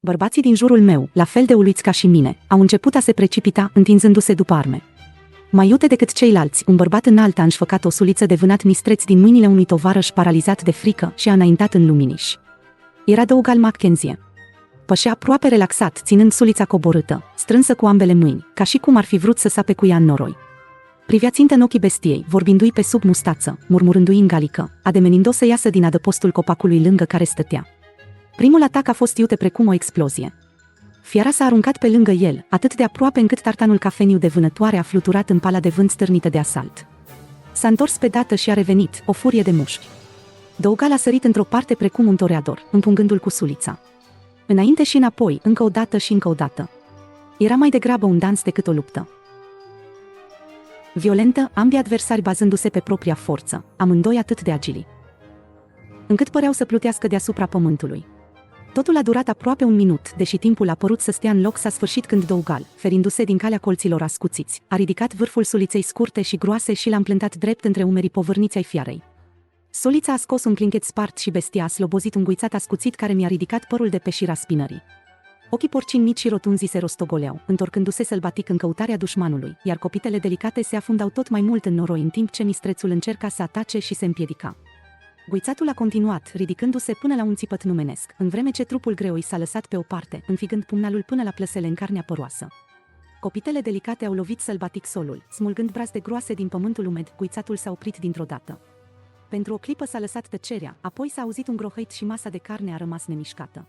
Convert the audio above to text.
Bărbații din jurul meu, la fel de uluiți ca și mine, au început a se precipita, întinzându-se după arme. Mai iute decât ceilalți, un bărbat înalt a înșfăcat o suliță de vânat mistreț din mâinile unui tovarăș paralizat de frică și a înaintat în luminiș. Era Dougal Mackenzie. Pășea aproape relaxat, ținând sulița coborâtă, strânsă cu ambele mâini, ca și cum ar fi vrut să sape cu ea în noroi. Privea țintă în ochii bestiei, vorbindu-i pe sub mustață, murmurându-i în galică, ademenind-o să iasă din adăpostul copacului lângă care stătea. Primul atac a fost iute precum o explozie. Fiara s-a aruncat pe lângă el, atât de aproape încât tartanul cafeniu de vânătoare a fluturat în pala de vânt stârnită de asalt. S-a întors pe dată și a revenit, o furie de mușchi. Dougal a sărit într-o parte precum un toreador, împungându-l cu sulița. Înainte și înapoi, încă o dată și încă o dată. Era mai degrabă un dans decât o luptă. Violentă, ambii adversari bazându-se pe propria forță, amândoi atât de agili, încât păreau să plutească deasupra pământului. Totul a durat aproape un minut, deși timpul a părut să stea în loc s-a sfârșit când Dougal, ferindu-se din calea colților ascuțiți, a ridicat vârful suliței scurte și groase și l-a împlântat drept între umerii povârniți ai fiarei. Sulița a scos un clinchet spart și bestia a slobozit un gâițat ascuțit care mi-a ridicat părul de pe șira spinării. Ochii porcini mici și rotunzi se rostogoleau, întorcându-se sălbatic în căutarea dușmanului, iar copitele delicate se afundau tot mai mult în noroi în timp ce mistrețul încerca să atace și se împiedica. Gâițatul a continuat, ridicându-se până la un țipăt numenesc, în vreme ce trupul greoi s-a lăsat pe o parte, înfigând pumnalul până la plăsele în carnea păroasă. Copitele delicate au lovit sălbatic solul, smulgând brazde groase din pământul umed, gâițatul s-a oprit dintr-o dată. Pentru o clipă s-a lăsat tăcerea, apoi s-a auzit un grohăit și masa de carne a rămas nemișcată.